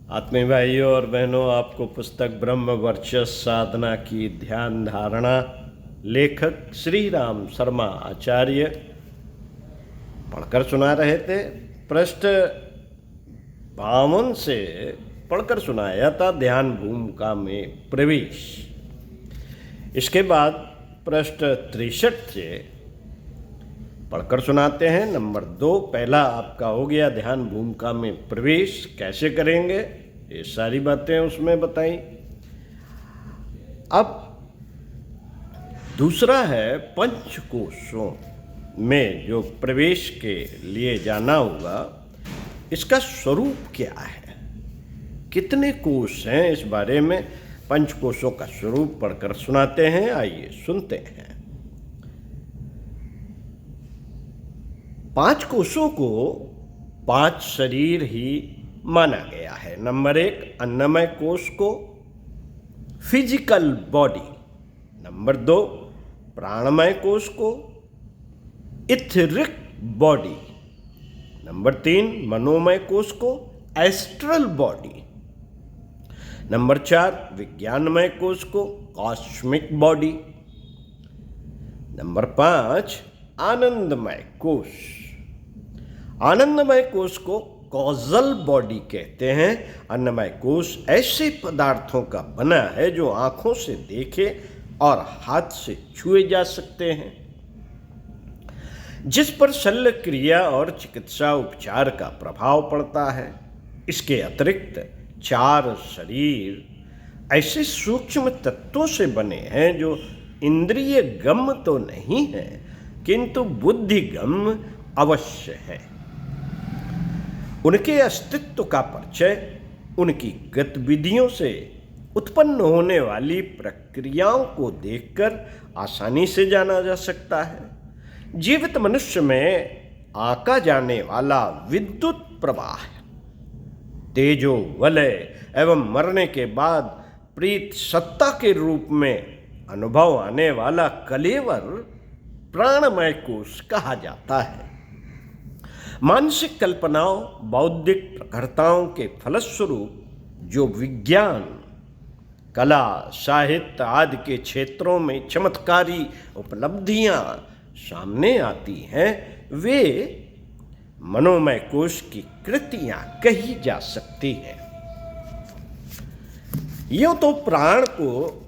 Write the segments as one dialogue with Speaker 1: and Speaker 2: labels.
Speaker 1: आत्मीय भाइयों और बहनों, आपको पुस्तक ब्रह्म वर्चस्व साधना की ध्यान धारणा लेखक श्री राम शर्मा आचार्य पढ़कर सुना रहे थे। पृष्ठ 52 से पढ़कर सुनाया था ध्यान भूमिका में प्रवेश। इसके बाद पृष्ठ 63 से पढ़कर सुनाते हैं। नंबर 2, पहला आपका हो गया ध्यान भूमिका में प्रवेश कैसे करेंगे, ये सारी बातें उसमें बताई। अब दूसरा है पंचकोशों में जो प्रवेश के लिए जाना होगा, इसका स्वरूप क्या है, कितने कोश हैं, इस बारे में पंचकोशों का स्वरूप पढ़कर सुनाते हैं। आइए सुनते हैं। 5 कोशों को 5 शरीर ही माना गया है। नंबर 1, अन्नमय कोश को फिजिकल बॉडी। नंबर 2, प्राणमय कोश को इथरिक बॉडी। नंबर 3, मनोमय कोश को एस्ट्रल बॉडी। नंबर 4, विज्ञानमय कोश को कॉस्मिक बॉडी। नंबर 5, आनंदमय कोश। आनंदमय कोश को कॉजल बॉडी कहते हैं। अन्नमय कोश ऐसे पदार्थों का बना है जो आंखों से देखे और हाथ से छुए जा सकते हैं, जिस पर शल्य क्रिया और चिकित्सा उपचार का प्रभाव पड़ता है। इसके अतिरिक्त 4 शरीर ऐसे सूक्ष्म तत्वों से बने हैं जो इंद्रिय गम्य तो नहीं है, किंतु बुद्धिगम्य अवश्य है। उनके अस्तित्व का परिचय उनकी गतिविधियों से उत्पन्न होने वाली प्रक्रियाओं को देखकर आसानी से जाना जा सकता है। जीवित मनुष्य में आंका जाने वाला विद्युत प्रवाह, तेजो वलय एवं मरने के बाद प्रीत सत्ता के रूप में अनुभव आने वाला कलेवर प्राणमय कोश कहा जाता है। मानसिक कल्पनाओं, बौद्धिक प्रखरताओं के फलस्वरूप जो विज्ञान, कला, साहित्य आदि के क्षेत्रों में चमत्कारी उपलब्धियां सामने आती हैं, वे मनोमय कोश की कृतियां कही जा सकती हैं। यूं तो प्राण को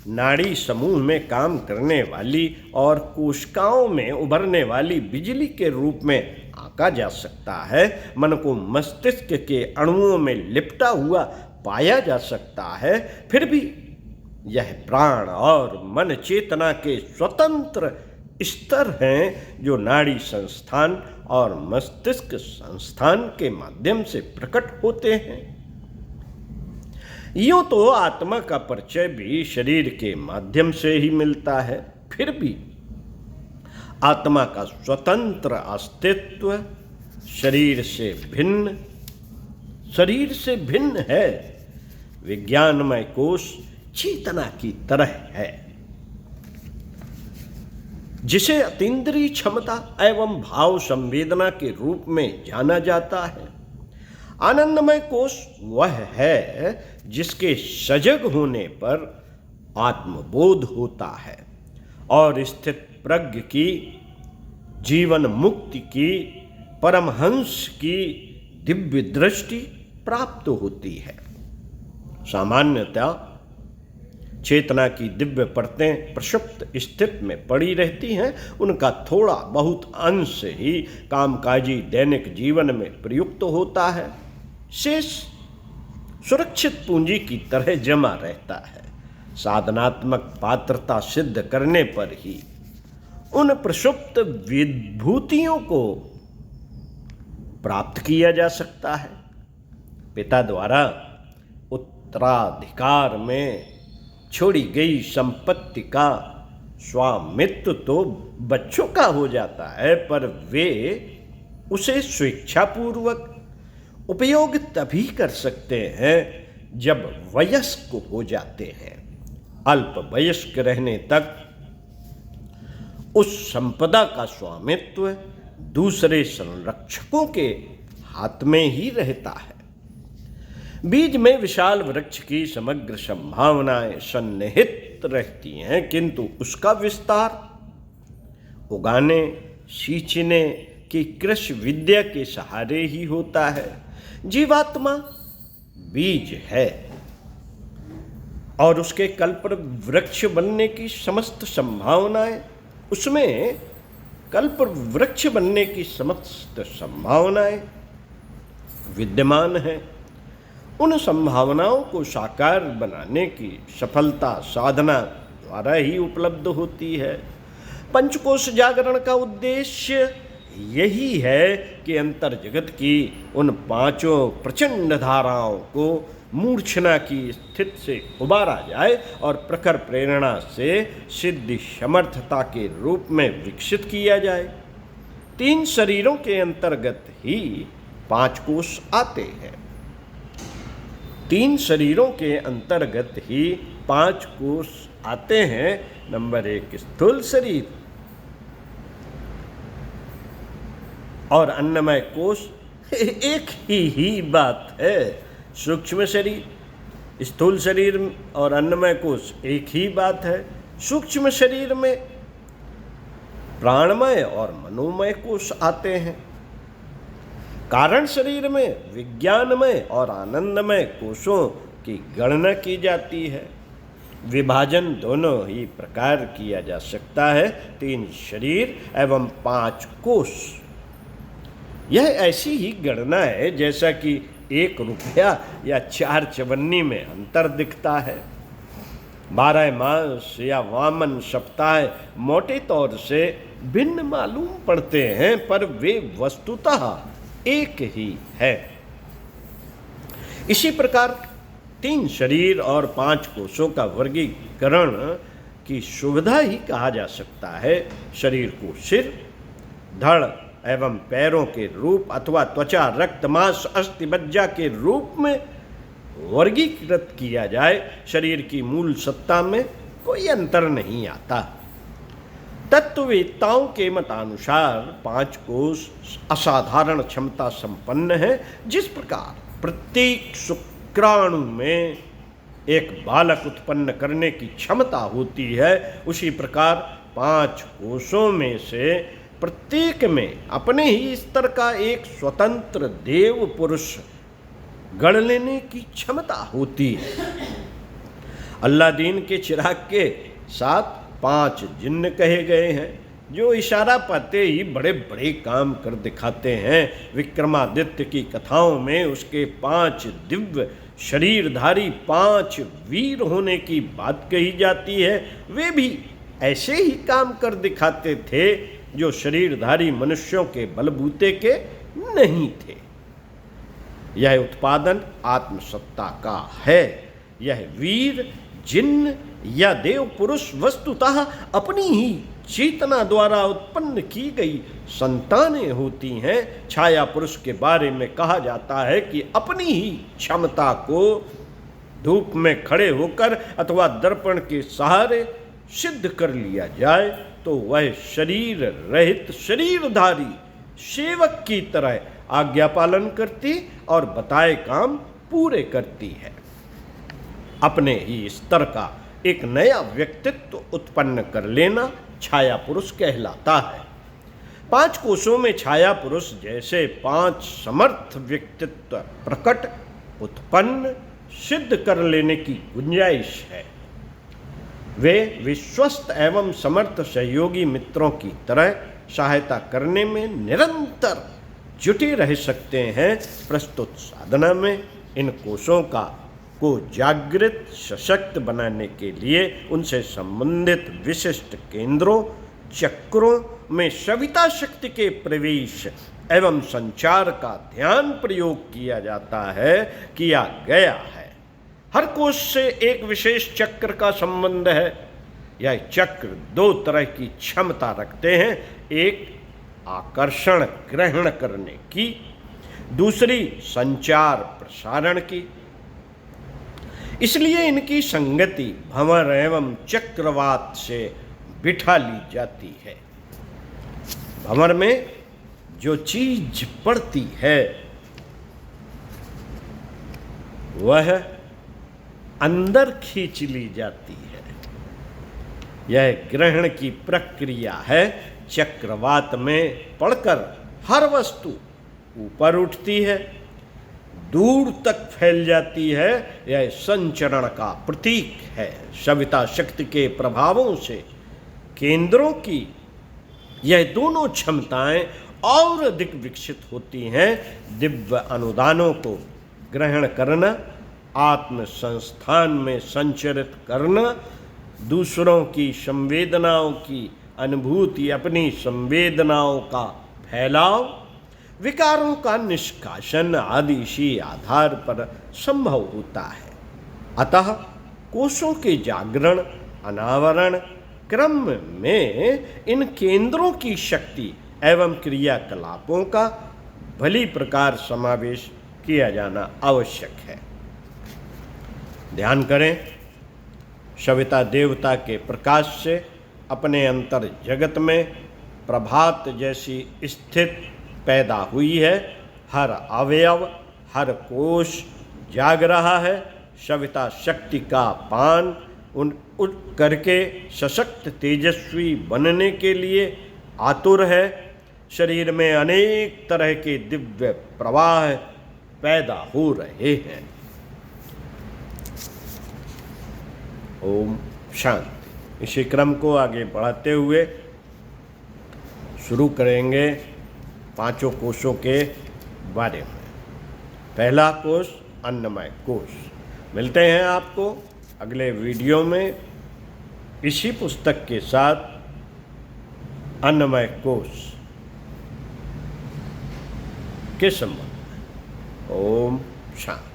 Speaker 1: नाड़ी समूह में काम करने वाली और कोशिकाओं में उभरने वाली बिजली के रूप में आंका जा सकता है। मन को मस्तिष्क के अणुओं में लिपटा हुआ पाया जा सकता है। फिर भी यह प्राण और मन चेतना के स्वतंत्र स्तर हैं जो नाड़ी संस्थान और मस्तिष्क संस्थान के माध्यम से प्रकट होते हैं। यूं तो आत्मा का परिचय भी शरीर के माध्यम से ही मिलता है, फिर भी आत्मा का स्वतंत्र अस्तित्व शरीर से भिन्न है। विज्ञानमय कोश चेतना की तरह है, जिसे अतीन्द्रिय क्षमता एवं भाव संवेदना के रूप में जाना जाता है। आनंदमय कोश वह है जिसके सजग होने पर आत्मबोध होता है और स्थित प्रज्ञ की, जीवन मुक्ति की, परमहंस की दिव्य दृष्टि प्राप्त होती है। सामान्यतः चेतना की दिव्य परतें प्रसुप्त स्थिति में पड़ी रहती हैं। उनका थोड़ा बहुत अंश ही कामकाजी दैनिक जीवन में प्रयुक्त होता है। शेष सुरक्षित पूंजी की तरह जमा रहता है। साधनात्मक पात्रता सिद्ध करने पर ही उन प्रसुप्त विभूतियों को प्राप्त किया जा सकता है। पिता द्वारा उत्तराधिकार में छोड़ी गई संपत्ति का स्वामित्व तो बच्चों का हो जाता है, पर वे उसे स्वेच्छापूर्वक उपयोग तभी कर सकते हैं जब वयस्क हो जाते हैं। अल्प वयस्क रहने तक उस संपदा का स्वामित्व दूसरे संरक्षकों के हाथ में ही रहता है। बीज में विशाल वृक्ष की समग्र संभावनाएं सन्निहित रहती हैं, किंतु उसका विस्तार उगाने सींचने की कृषि विद्या के सहारे ही होता है। जीवात्मा बीज है और उसके कल्प वृक्ष बनने की समस्त संभावनाएं उसमें कल्प वृक्ष बनने की समस्त संभावनाएं विद्यमान हैं। उन संभावनाओं को साकार बनाने की सफलता साधना द्वारा ही उपलब्ध होती है। पंचकोश जागरण का उद्देश्य यही है कि अंतर जगत की उन पांचों प्रचंड धाराओं को मूर्छना की स्थिति से उबारा जाए और प्रखर प्रेरणा से सिद्धि समर्थता के रूप में विकसित किया जाए। 3 शरीरों के अंतर्गत ही 5 कोश आते हैं। 3 शरीरों के अंतर्गत ही 5 कोश आते हैं। नंबर 1 स्थूल शरीर और अन्नमय कोश एक ही बात है। सूक्ष्म शरीर, स्थूल शरीर और अन्नमय कोश एक ही बात है। सूक्ष्म शरीर में प्राणमय और मनोमय कोश आते हैं। कारण शरीर में विज्ञानमय और आनंदमय कोशों की गणना की जाती है। विभाजन दोनों ही प्रकार किया जा सकता है, 3 शरीर एवं 5 कोश। यह ऐसी ही गणना है जैसा कि 1 रुपया या 4 चवन्नी में अंतर दिखता है। 12 मास या वामन सप्ताह मोटे तौर से भिन्न मालूम पड़ते हैं, पर वे वस्तुतः एक ही है। इसी प्रकार 3 शरीर और 5 कोशों का वर्गीकरण की सुविधा ही कहा जा सकता है। शरीर को सिर, धड़ एवं पैरों के रूप अथवा त्वचा, रक्त, मांस, अस्थि, मज्जा के रूप में वर्गीकृत किया जाए, शरीर की मूल सत्ता में कोई अंतर नहीं आता। तत्ववेत्ताओं के मतानुसार 5 कोश असाधारण क्षमता संपन्न है। जिस प्रकार प्रत्येक शुक्राणु में एक बालक उत्पन्न करने की क्षमता होती है, उसी प्रकार 5 कोशों में से प्रत्येक में अपने ही स्तर का एक स्वतंत्र देव पुरुष गढ़ लेने की क्षमता होती है। अल्लादीन के चिराग के साथ 5 जिन्न कहे गए हैं, जो इशारा पाते ही बड़े बड़े काम कर दिखाते हैं। विक्रमादित्य की कथाओं में उसके 5 दिव्य शरीरधारी 5 वीर होने की बात कही जाती है। वे भी ऐसे ही काम कर दिखाते थे जो शरीरधारी मनुष्यों के बलबूते के नहीं थे। यह उत्पादन आत्मसत्ता का है। यह वीर, जिन्न या देव पुरुष वस्तुतः अपनी ही चेतना द्वारा उत्पन्न की गई संतानें होती हैं। छाया पुरुष के बारे में कहा जाता है कि अपनी ही क्षमता को धूप में खड़े होकर अथवा दर्पण के सहारे सिद्ध कर लिया जाए तो वह शरीर रहित शरीरधारी सेवक की तरह आज्ञा पालन करती और बताए काम पूरे करती है। अपने ही स्तर का एक नया व्यक्तित्व उत्पन्न कर लेना छाया पुरुष कहलाता है। 5 कोशों में छाया पुरुष जैसे 5 समर्थ व्यक्तित्व प्रकट, उत्पन्न, सिद्ध कर लेने की गुंजाइश है। वे विश्वस्त एवं समर्थ सहयोगी मित्रों की तरह सहायता करने में निरंतर जुटे रह सकते हैं। प्रस्तुत साधना में इन कोशों को जागृत सशक्त बनाने के लिए उनसे संबंधित विशिष्ट केंद्रों, चक्रों में सविता शक्ति के प्रवेश एवं संचार का ध्यान प्रयोग किया गया है। हर कोश से एक विशेष चक्र का संबंध है। यह चक्र 2 तरह की क्षमता रखते हैं, एक आकर्षण ग्रहण करने की, दूसरी संचार प्रसारण की। इसलिए इनकी संगति भंवर एवं चक्रवात से बिठा ली जाती है। भंवर में जो चीज पड़ती है वह अंदर खींच ली जाती है। यह ग्रहण की प्रक्रिया है। चक्रवात में पड़कर हर वस्तु ऊपर उठती है, दूर तक फैल जाती है। यह संचरण का प्रतीक है। सविता शक्ति के प्रभावों से केंद्रों की यह दोनों क्षमताएं और अधिक विकसित होती हैं। दिव्य अनुदानों को ग्रहण करना, आत्म संस्थान में संचरित करना, दूसरों की संवेदनाओं की अनुभूति, अपनी संवेदनाओं का फैलाव, विकारों का निष्कासन आदि इसी आधार पर संभव होता है। अतः कोषों के जागरण अनावरण क्रम में इन केंद्रों की शक्ति एवं क्रियाकलापों का भली प्रकार समावेश किया जाना आवश्यक है। ध्यान करें, सविता देवता के प्रकाश से अपने अंतर जगत में प्रभात जैसी स्थिति पैदा हुई है। हर अवयव, हर कोष जाग रहा है। सविता शक्ति का पान उठ करके सशक्त तेजस्वी बनने के लिए आतुर है। शरीर में अनेक तरह के दिव्य प्रवाह पैदा हो रहे हैं। ओम शांति। इसी क्रम को आगे बढ़ाते हुए शुरू करेंगे पांचों कोषों के बारे में। पहला कोष अन्नमय कोष। मिलते हैं आपको अगले वीडियो में इसी पुस्तक के साथ अन्नमय कोष के संबंध में। ओम शांति।